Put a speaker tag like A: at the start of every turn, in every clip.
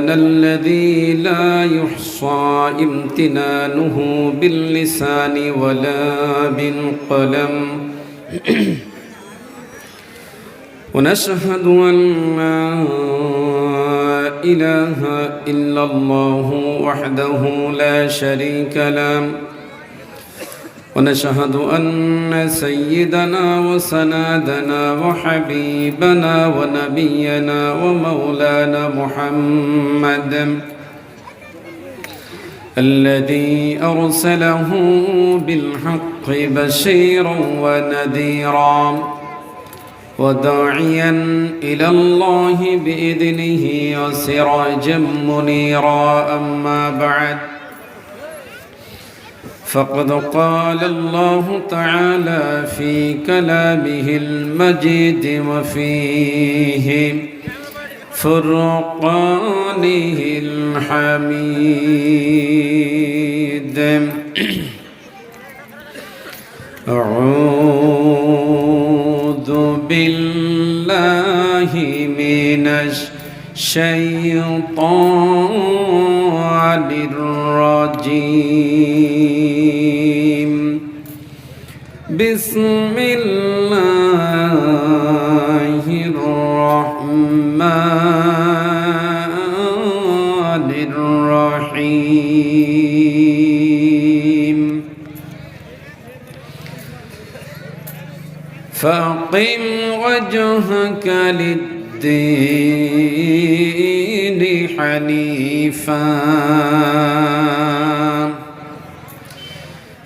A: الإحسان الذي لا يحصى امتنانه باللسان ولا بالقلم ونشهد أن لا إله إلا الله وحده لا شريك له ونشهد أن سيدنا وسندنا وحبيبنا ونبينا ومولانا محمد الذي أرسله بالحق بشيرا ونذيرا وداعيا إلى الله بإذنه وسراجا منيرا. أما بعد، فقد قال الله تعالى في كلامه المجيد وفيه فرقانه الحميد: أعوذ بالله من الشيطان الرجيم. بسم الله الرحمن الرحيم. فأقم وجهك للدين حنيفا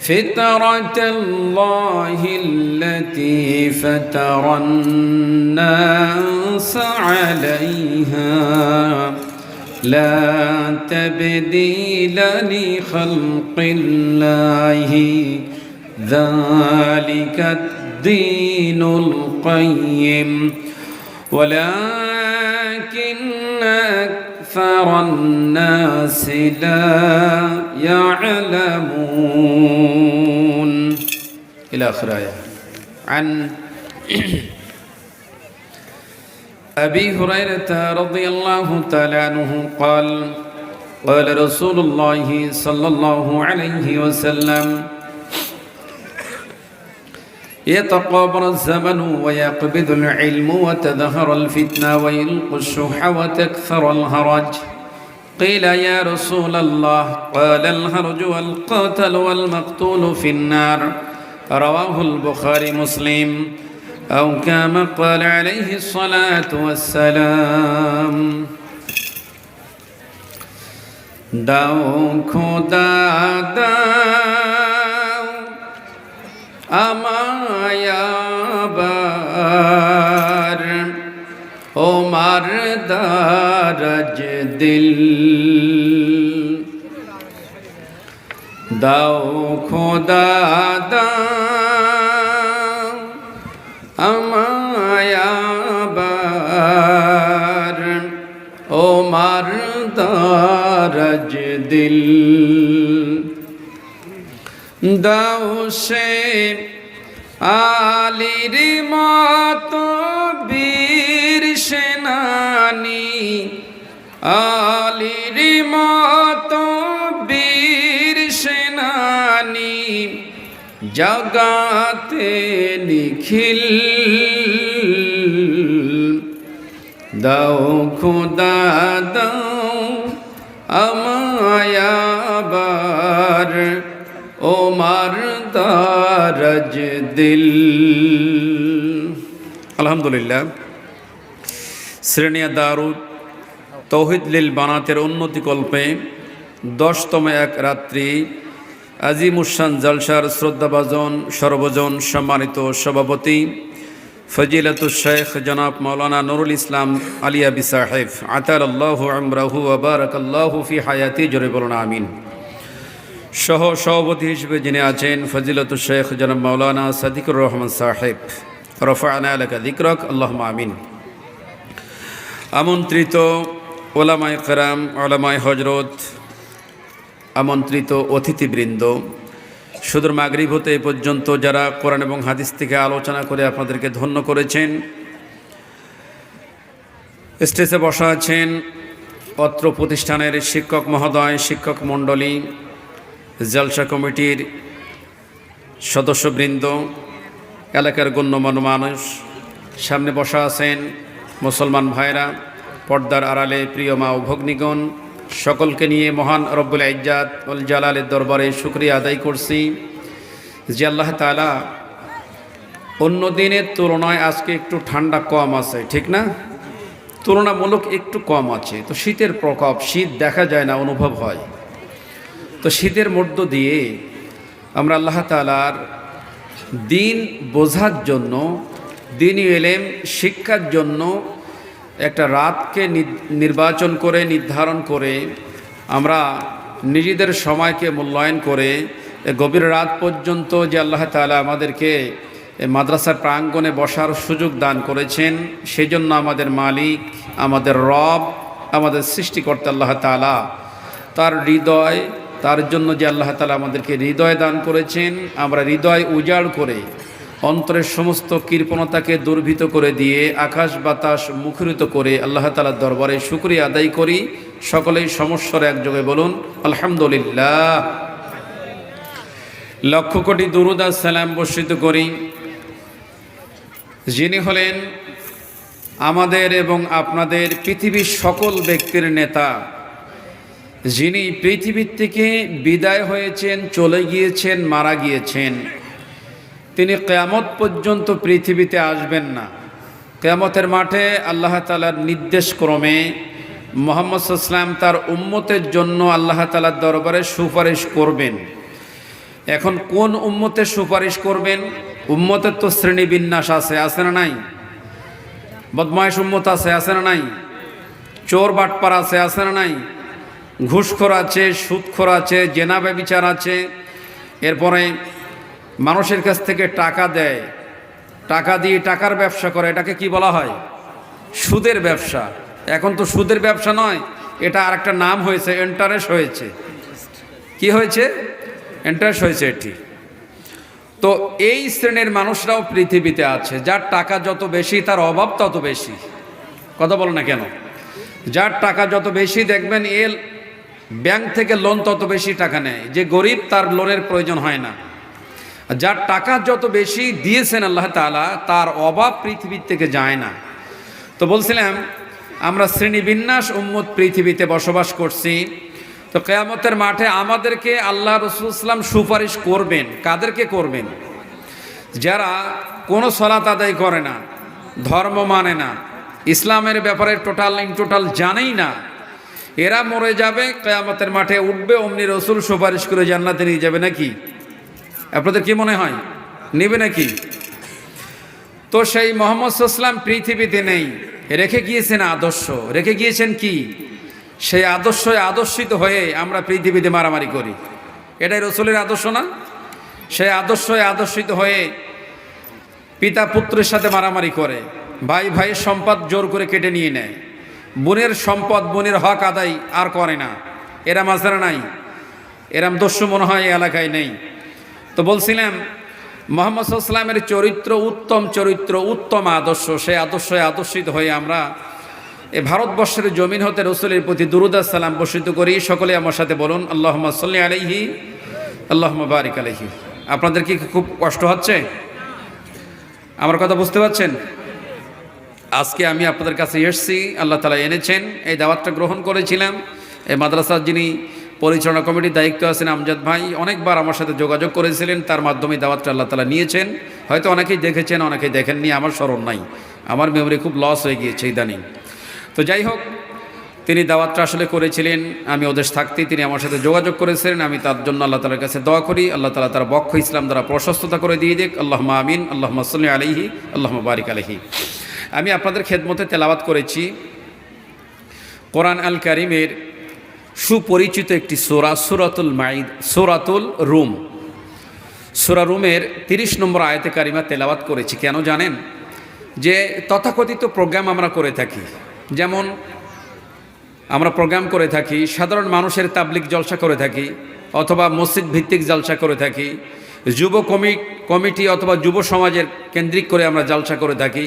A: فطرة الله التي فطر الناس عليها لا تبديل لخلق الله ذلك الدين القيم ولكن أكثر الناس لا يعلمون. إلى آخر آية. عن أبي هريرة رضي الله تعالى عنه قال: قال رسول الله صلى الله عليه وسلم: يتقابل الزمن ويقبض العلم وتظهر الفتنة ويلقى الشح وتكثر الهرج. قيل: يا رسول الله، قال: الهرج والقاتل والمقتول في النار. رواه البخاري مسلم، أو كما قال عليه الصلاة والسلام. দাও খোদা দাও আমায় আবার ওমার দারাজ দিল। দাও খোদা দাও আমায় আবার ওমার দারাজ দিল। দাও সে আলীর মতো বীর সেনানী, আলীর মতো বীর সেনানী জগাতে নিখিল। দাও খোদা দাও আমায় আবার ওমার দারাজ দিল। আলহামদুলিল্লাহ। শ্রেণিয়া দারুদ তৌহিদ লিল বানাতের উন্নতিকল্পে 10তম এক রাত্রি আজিমুশান জলসার শ্রদ্ধাভাজন সর্বজন সম্মানিত সভাপতি ফজিলাতুশ শেখ জনাব মাওলানা নুরুল ইসলাম আলিয়াবি সাহেব আতারাল্লাহু আমরাহু ওয়া বারাকাল্লাহু ফি হায়াতি, জোরে বলুন আমিন। সহ সভাপতি হিসেবে যিনি আছেন ফজিলাতুশ শেখ জনাব মাওলানা সাদিকুর রহমান সাহেব, রফা'না লাকা যিকরাক, আল্লাহুম্মা আমিন। আমন্ত্রিত ওলামায়ে কেরাম, ওলামায়ে হজরত, আমন্ত্রিত অতিথিবৃন্দ, সুদূর মাগরিব হতে এ পর্যন্ত যারা কোরআন এবং হাদিস থেকে আলোচনা করে আপনাদেরকে ধন্য করেছেন, স্টেজে বসা আছেন অত্র প্রতিষ্ঠানের শিক্ষক মহোদয়, শিক্ষক মণ্ডলী, জলসা কমিটির সদস্যবৃন্দ, এলাকার গণ্যমান্য মানুষ, সামনে বসা আছেন মুসলমান ভাইরা, পর্দার আড়ালে প্রিয় মা ও ভগ্নীগণ, সকলকে নিয়ে মহান রব্বুল ইজ্জাত ওয়াল জালালের দরবারে শুকরিয়া আদায় করছি যে আল্লাহ তাআলা অন্য দিনের তুলনায় আজকে একটু ঠান্ডা কম আছে, ঠিক না? তুলনামূলক একটু কম আছে। তো শীতের প্রকোপ, শীত দেখা যায় না, অনুভব হয়। তো শীতের মধ্য দিয়ে আমরা আল্লাহ তাআলার দিন বোঝার জন্য, দ্বীনি ইলম শিক্ষার জন্য একটা রাতকে নির্বাচন করে, নির্ধারণ করে আমরা নিজেদের সময়কে মূল্যায়ন করে গভীর রাত পর্যন্ত যে আল্লাহ তাআলা আমাদেরকে মাদ্রাসার প্রাঙ্গণে বসার সুযোগ দান করেছেন, সেই জন্য আমাদের মালিক, আমাদের রব, আমাদের সৃষ্টিকর্তা আল্লাহ তাআলা তার হৃদয়, তার জন্য যে আল্লাহ তাআলা আমাদেরকে হৃদয় দান করেছেন, আমরা হৃদয় উজাড় করে অন্তরের সমস্ত কৃপণতাকে দুর্ভীত করে দিয়ে আকাশ বাতাস মুখরিত করে আল্লাহ তাআলার দরবারে শুকরিয়া আদায় করি। সকলেই সমস্বরে একযোগে বলুন আলহামদুলিল্লাহ। লক্ষ কোটি দুরূদ আর সালাম বর্ষিত করি যিনি হলেন আমাদের এবং আপনাদের পৃথিবীর সকল ব্যক্তির নেতা, যিনি পৃথিবীর থেকে বিদায় হয়েছেন, চলে গিয়েছেন, মারা গিয়েছেন। তিনি কিয়ামত পর্যন্ত পৃথিবীতে আসবেন না। কিয়ামতের মাঠে আল্লাহ তাআলার নির্দেশ ক্রমে মুহাম্মদ সাল্লাল্লাহু আলাইহি ওয়াসাল্লাম তার উম্মতের জন্য আল্লাহ তাআলার দরবারে সুপারিশ করবেন। এখন কোন উম্মতের সুপারিশ করবেন? উম্মতের তো শ্রেণী বিন্যাস আছে, আছে না নাই? বদমাইশ উম্মত আছে, আছে না নাই? চোর বাটপার আছে, আছে না নাই? ঘুষখোর আছে, সুদখোর আছে, জেনা ব্যভিচার আছে, এরপরে মানুষের কাছ থেকে টাকা দেয়, টাকা দিয়ে টাকার ব্যবসা করে, এটাকে কি বলা হয়? সুদের ব্যবসা। এখন তো সুদের ব্যবসা নয়, এটা আর একটা নাম হয়েছে, ইন্টারেস্ট হয়েছে। কি হয়েছে? ইন্টারেস্ট হয়েছে এটি। তো এই শ্রেণীর মানুষরাও পৃথিবীতে আছে। যার টাকা যত বেশি তার অভাব তত বেশি। কথা বলো না কেন? যার টাকা যত বেশি দেখবেন এর ব্যাংক থেকে লোন তত বেশি টাকা নেয়। যে গরিব তার লোনের প্রয়োজন হয় না। যার টাকা যত বেশি দিয়েছেন আল্লাহ তাআলা, তার অভাব পৃথিবীর থেকে যায় না। তো বলছিলাম আমরা শ্রেণীবিন্যাস উম্মত পৃথিবীতে বসবাস করছি। তো কিয়ামতের মাঠে আমাদেরকে আল্লাহ রাসূল সাল্লাল্লাহু আলাইহি ওয়াসাল্লাম সুপারিশ করবেন। কাদেরকে করবেন? যারা কোনো সালাত আদায় করে না, ধর্ম মানে না, ইসলামের ব্যাপারে টোটাল জানেই না, এরা মরে যাবে, কিয়ামতের মাঠে উঠবে, অমনি রাসূল সুপারিশ করে জান্নাতে নিয়ে যাবে নাকি? আপনাদের কি মনে হয় নেবে নাকি? তো সেই মুহাম্মদ সাল্লাল্লাহু আলাইহি ওয়াসাল্লাম পৃথিবীতে নেই, রেখে গিয়েছেন আদর্শ। রেখে গিয়েছেন কি? সেই আদর্শে আদর্শিত হয়ে আমরা পৃথিবীতে মারামারি করি। এটাই রাসূলের আদর্শ না? সেই আদর্শে আদর্শিত হয়ে পিতা পুত্রের সাথে মারামারি করে, ভাই ভাইয়ের সম্পদ জোর করে কেটে নিয়ে নেয়, বোনের সম্পদ, বোনের হক আদায় আর করে না। এরা মাঝারা নাই, এরাম দস্যু মনে হয় এই এলাকায় নেই। তো বলছিলাম মুহাম্মদ সাল্লাল্লাহু আলাইহি ওয়াসাল্লামের চরিত্র, উত্তম চরিত্র, উত্তম আদর্শ, সেই আদর্শে আদর্শিত হয়ে আমরা এই ভারতবর্ষের জমিন হতে রাসূলের প্রতি দুরূদ আর সালাম বর্ষিত করি। সকলে আমার সাথে বলুন আল্লাহুম্মা সাল্লি আলাইহি আল্লাহুম্মা বারিক আলাইহি। আপনাদের কি খুব কষ্ট হচ্ছে? আমার কথা বুঝতে পারছেন? আজকে আমি আপনাদের কাছে এসেছি, আল্লাহ তাআলা এনেছেন, এই দাওয়াতটা গ্রহণ করেছিলাম। এই মাদ্রাসার যিনি পরিচালনা কমিটির দায়িত্ব আছেন আমজাদ ভাই, অনেকবার আমার সাথে যোগাযোগ করেছিলেন, তার মাধ্যমে দাওয়াতটা আল্লাহ তাআলা নিয়েছেন। হয়তো অনেকেই দেখেছেন, অনেকেই দেখেননি, আমার স্মরণ নাই, আমার মেমরি খুব লস হয়ে গিয়েছে ইদানিং। তো যাই হোক, তিনি দাওয়াতটা আসলে করেছিলেন, আমি ওদেশ থাকতেই তিনি আমার সাথে যোগাযোগ করেছিলেন। আমি তার জন্য আল্লাহ তাআলার কাছে দোয়া করি, আল্লাহ তাআলা তার বক্ষ ইসলাম দ্বারা প্রশস্ততা করে দিয়ে দিক। আল্লাহুম্মা আমিন, আল্লাহুম্মা সাল্লি আলাইহি আল্লাহুম্মা বারিক আলাইহি। আমি আপনাদের খেদমতে তেলাওয়াত করেছি কোরআন আল কারীমের সুপরিচিত একটি সূরা, সূরাতুল রুম। সূরা রুমের 30 নম্বর আয়াতে কারিমা তেলাওয়াত করেছি। কেন জানেন? যে তথাকথিত প্রোগ্রাম আমরা করে থাকি, যেমন আমরা প্রোগ্রাম করে থাকি, সাধারণ মানুষের তাবলিগ জলসা করে থাকি, অথবা মসজিদ ভিত্তিক জলসা করে থাকি, যুব কমিটি অথবা যুব সমাজের কেন্দ্রিক করে আমরা জলসা করে থাকি,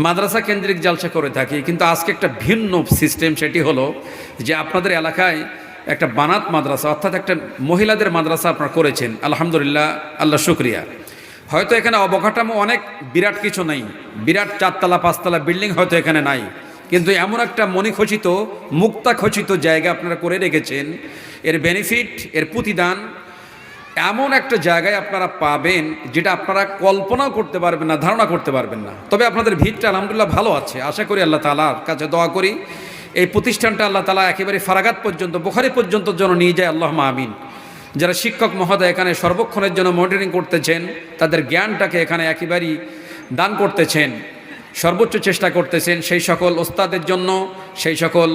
A: মাদ্রাসা কেন্দ্রিক জালসা করে থাকি, কিন্তু আজকে একটা ভিন্ন সিস্টেম, সেটি হলো যে আপনাদের এলাকায় একটা বানাত মাদ্রাসা অর্থাৎ একটা মহিলাদের মাদ্রাসা আপনারা করেছেন, আলহামদুলিল্লাহ, আল্লাহ শুক্রিয়া। হয়তো এখানে অবকাঠামো অনেক বিরাট কিছু নেই, বিরাট 4তলা 5তলা বিল্ডিং হয়তো এখানে নাই, কিন্তু এমন একটা মণিখচিত মুক্তাখচিত জায়গা আপনারা করে রেখেছেন। এর বেনিফিট, এর প্রতিদান এমন একটা জায়গায় আপনারা পাবেন যেটা আপনারা কল্পনাও করতে পারবেন না, ধারণা করতে পারবেন না। তবে আপনাদের ভিড়টা আলহামদুলিল্লাহ ভালো আছে, আশা করি আল্লাহ তাআলার কাছে দোয়া করি এই প্রতিষ্ঠানটা আল্লাহ তাআলা একেবারে ফারাগাত পর্যন্ত, বুখারী পর্যন্ত যেন নিয়ে যায়, আল্লাহুম্মা আমিন। যারা শিক্ষক মহোদয় এখানে সর্বক্ষণের জন্য মনিটরিং করতেছেন, তাদের জ্ঞানটাকে এখানে একেবারেই দান করতেছেন, সর্বোচ্চ চেষ্টা করতেছেন, সেই সকল ওস্তাদের জন্য, সেই সকল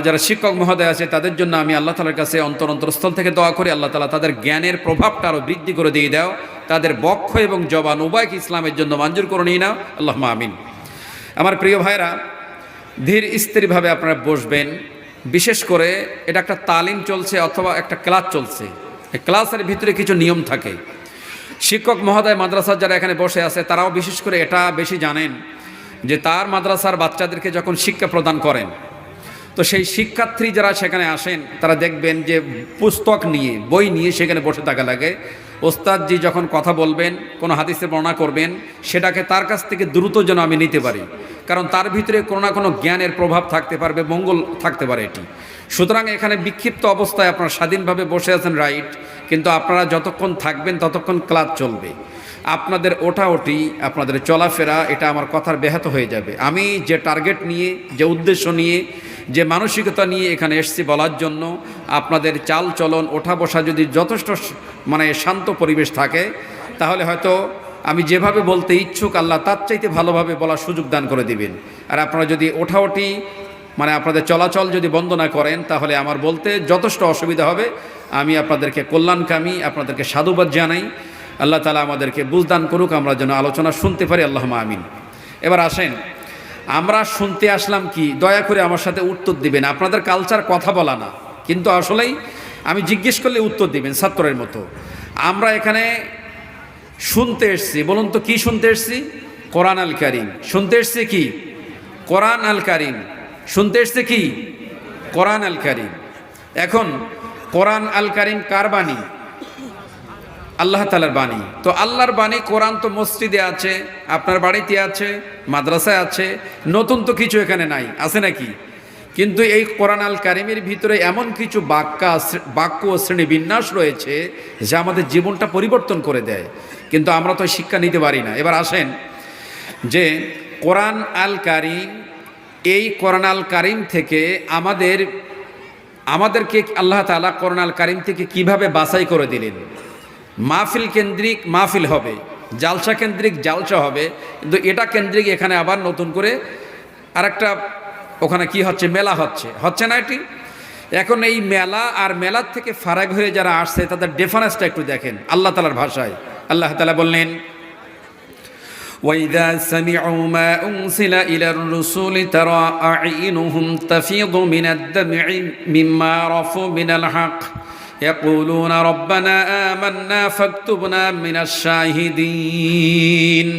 A: যারা শিক্ষক মহোদয় আছে তাদের জন্য আমি আল্লাহ তাআলার কাছে অন্তরস্থল থেকে দোয়া করি, আল্লাহ তাআলা তাদের জ্ঞানের প্রভাবটা আরও বৃদ্ধি করে দিয়ে দাও, তাদের বক্ষ এবং জবান উভয়কে ইসলামের জন্য মঞ্জুর করে নিয়ে নাও, আল্লাহুম্মা আমিন। আমার প্রিয় ভাইরা, ধীর স্থিরভাবে আপনারা বসবেন। বিশেষ করে এটা একটা তালিম চলছে অথবা একটা ক্লাস চলছে, এই ক্লাসের ভিতরে কিছু নিয়ম থাকে। শিক্ষক মহোদয় মাদ্রাসার যারা এখানে বসে আছে তারাও বিশেষ করে এটা বেশি জানেন যে তার মাদ্রাসার বাচ্চাদেরকে যখন শিক্ষা প্রদান করেন, তো সেই শিক্ষার্থী যারা সেখানে আসেন তারা দেখবেন যে পুস্তক নিয়ে, বই নিয়ে সেখানে বসে থাকা লাগে। ওস্তাদজি যখন কথা বলবেন, কোনো হাদিসের বর্ণনা করবেন, সেটাকে তার কাছ থেকে দ্রুত যেন আমি নিতে পারি, কারণ তার ভিতরে কোনো না কোনো জ্ঞানের প্রভাব থাকতে পারবে, মঙ্গল থাকতে পারে এটি। সুতরাং এখানে বিক্ষিপ্ত অবস্থায় আপনারা স্বাধীনভাবে বসে আছেন, রাইট, কিন্তু আপনারা যতক্ষণ থাকবেন ততক্ষণ ক্লাস চলবে। আপনাদের ওঠাওঠি, আপনাদের চলাফেরা, এটা আমার কথার ব্যাহত হয়ে যাবে। আমি যে টার্গেট নিয়ে, যে উদ্দেশ্য নিয়ে, যে মানসিকতা নিয়ে এখানে এসেছি বলার জন্য, আপনাদের চাল চলন, ওঠা বসা যদি যথেষ্ট শান্ত পরিবেশ থাকে, তাহলে হয়তো আমি যেভাবে বলতে ইচ্ছুক আল্লাহ তার চাইতে ভালোভাবে বলার সুযোগ দান করে দিবেন। আর আপনারা যদি ওঠাওঠি আপনাদের চলাচল যদি বন্ধ না করেন, তাহলে আমার বলতে যথেষ্ট অসুবিধা হবে। আমি আপনাদেরকে কল্যাণকামী, আপনাদেরকে সাধুবাদ জানাই। আল্লাহ তাআলা আমাদেরকে বুঝদান করুক, আমরা যেন আলোচনা শুনতে পারি, আল্লাহুম্মা আমিন। এবার আসেন, আমরা শুনতে আসলাম কি, দয়া করে আমার সাথে উত্তর দিবেন। আপনাদের কালচার কথা বলা না, কিন্তু আসলেই আমি জিজ্ঞেস করলে উত্তর দিবেন ছাত্রের মতো। আমরা এখানে শুনতে এসছি, বলুন তো কি শুনতে এসছি? কোরআন আল কারীম শুনতে এসছি। কি কোরআন আল কারীম শুনতে এসছে? কি কোরআন আল কারীম। এখন কোরআন আল কারীম কার বাণী? আল্লাহ তাআলার বাণী। তো আল্লাহর বাণী কোরআন তো মসজিদে আছে, আপনার বাড়িতে আছে, মাদ্রাসায় আছে, নতুন তো কিছু এখানে নাই, আছে নাকি? কিন্তু এই কোরআন আল কারীমের ভিতরে এমন কিছু বাক্য ও শ্রেণীবিন্যাস রয়েছে যা আমাদের জীবনটা পরিবর্তন করে দেয়, কিন্তু আমরা তো শিক্ষা নিতে পারি না। এবার আসেন যে কোরআন আল কারীম, এই কোরআন আল কারীম থেকে আমাদেরকে আল্লাহ তাআলা কোরআন আল কারীম থেকে কিভাবে বাছাই করে দিলেন। মাহফিল কেন্দ্রিক মাহফিল হবে, জালসা কেন্দ্রিক জালসা হবে, কিন্তু এটা কেন্দ্রিক এখানে আবার নতুন করে আরেকটা ওখানে কি হচ্ছে, মেলা হচ্ছে না এটি? এখন এই মেলা আর মেলার থেকে ফারাক হয়ে যারা আসছে তাদের ডিফারেন্সটা একটু দেখেন আল্লাহ তাআলার ভাষায়। আল্লাহ তাআলা বললেন, وَإِذَا سَمِعُوا مَا أُنْزِلَ إِلَى الرُّسُولِ تَرَى أَعْيُنُهُمْ تَفِيضُ مِنَ الدَّمْعِ مِمَّا عَرَفُوا مِنَ الْحَقِّ يَقُولُونَ رَبَّنَا آمَنَّا فَاكْتُبْنَا مِنَ الشَّاهِدِينَ।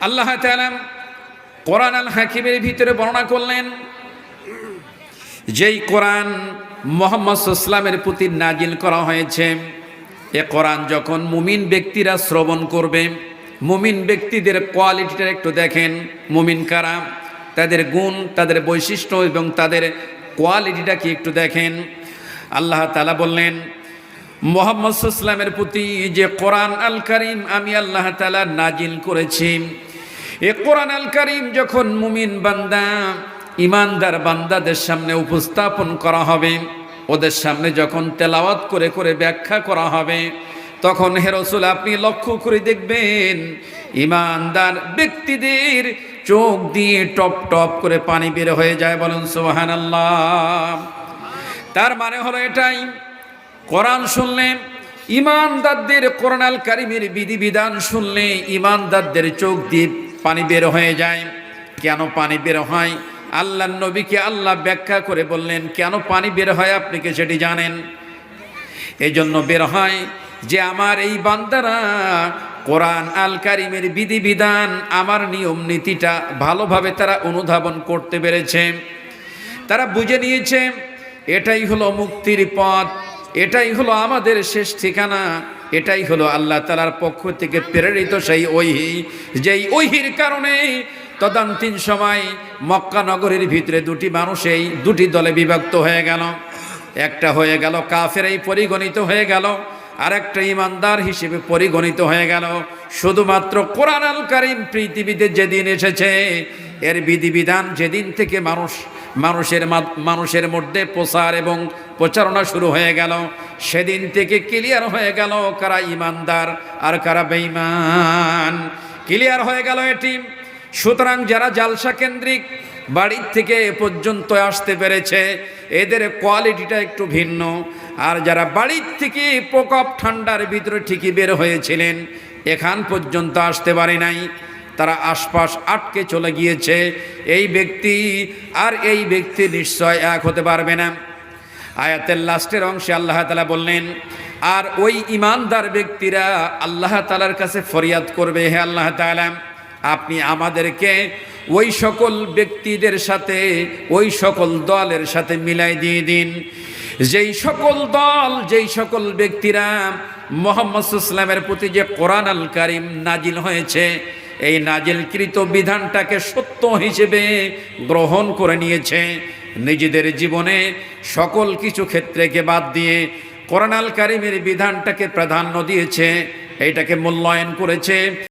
A: আল্লাহ তাআলা কোরআন আল হাকিমের ভিতরে বর্ণনা করলেন, যেই কোরআন মুহাম্মদ সাল্লাল্লাহু আলাইহি ওয়াসাল্লামের প্রতি নাজিল করা হয়েছে, এ কোরআন যখন মুমিন ব্যক্তিরা শ্রবণ করবে, মুমিন ব্যক্তিদের কোয়ালিটিটা একটু দেখেন। মুমিন কারা, তাদের গুণ, তাদের বৈশিষ্ট্য এবং তাদের কোয়ালিটিটা কি একটু দেখেন। আল্লাহ তাআলা বললেন, মুহাম্মদ সাল্লাল্লাহু আলাইহি ওয়াসাল্লামের প্রতি যে কোরআন আল কারীম আমি আল্লাহ তাআলা নাজিল করেছি, এ কোরআন আল কারীম যখন মুমিন বান্দা, ইমানদার বান্দাদের সামনে উপস্থাপন করা হবে, ওদের সামনে যখন তেলাওয়াত করে করে ব্যাখ্যা করা হবে, তখন হে রাসূল আপনি লক্ষ্য করে দেখবেন ইমানদার ব্যক্তিদের চোখ দিয়ে টপ টপ করে পানি বের হয়ে যায়। বলুন সুবহানাল্লাহ। তার মানে হলো এটাই, কোরআন শুনলে ইমানদারদের, কোরআন আল কারীমের বিধিবিধান শুনলে ইমানদারদের চোখ দিয়ে পানি বের হয়ে যায়। কেন পানি বের হয়? আল্লাহর নবীকে আল্লাহ ব্যাখ্যা করে বললেন কেন পানি বের হয়, আপনি কি সেটি জানেন? এই জন্য বের হয় যে আমার এই বান্দারা কোরআন আল কারিমের বিধিবিধান, আমার নিয়ম নীতিটা ভালোভাবে তারা অনুধাবন করতে পেরেছে। তারা বুঝে নিয়েছে এটাই হলো মুক্তির পথ, এটাই হলো আমাদের শেষ ঠিকানা, এটাই হলো আল্লাহ তাআলার পক্ষ থেকে প্রেরিত সেই ওহী, যেই ওহীর কারণে তদানীন্তন সময় মক্কা নগরীর ভিতরে দুটি মানুষ এই দুটি দলে বিভক্ত হয়ে গেল। একটা হয়ে গেল কাফেরাই পরিগণিত হয়ে গেল, আর একটা ইমানদার হিসেবে পরিগণিত হয়ে গেল। শুধুমাত্র কোরআন আল কারীম পৃথিবীতে যেদিন এসেছে, এর বিধিবিধান যেদিন থেকে মানুষের মধ্যে প্রচার এবং প্রচারণা শুরু হয়ে গেল, সেদিন থেকে ক্লিয়ার হয়ে গেল কারা ইমানদার আর কারা বেঈমান, ক্লিয়ার হয়ে গেল এটি। সুতরাং যারা জালসা কেন্দ্রিক বাড়ির থেকে এ পর্যন্ত আসতে পেরেছে, এদের কোয়ালিটিটা একটু ভিন্ন। আর যারা বাড়ির থেকে প্রকোপ ঠান্ডার ভিতরে ঠিকই বের হয়েছিলেন, এখান পর্যন্ত আসতে পারে নাই, তারা আশপাশ আটকে চলে গিয়েছে, এই ব্যক্তি আর এই ব্যক্তি নিশ্চয় এক হতে পারবে না। আয়াতের লাস্টের অংশে আল্লাহ তাআলা বললেন, আর ওই ইমানদার ব্যক্তিরা আল্লাহ তাআলার কাছে ফরিয়াদ করবে, হে আল্লাহ তাআলা, আপনি আমাদেরকে ওই সকল ব্যক্তিদের সাথে, ওই সকল দলের সাথে মিলাই দিয়ে দিন, যেই সকল দল, যেই সকল ব্যক্তিরা মুহাম্মদ সাল্লাল্লাহু আলাইহি ওয়াসাল্লামের প্রতি যে কোরআন আল কারীম নাজিল হয়েছে, এই নাজিলকৃত বিধানটাকে সত্য হিসেবে গ্রহণ করে নিয়েছে, নিজেদের জীবনে সকল কিছু ক্ষেত্রকে বাদ দিয়ে কোরআন আল কারীমের বিধানটাকে প্রাধান্য দিয়েছে, এইটাকে মূল্যায়ন করেছে।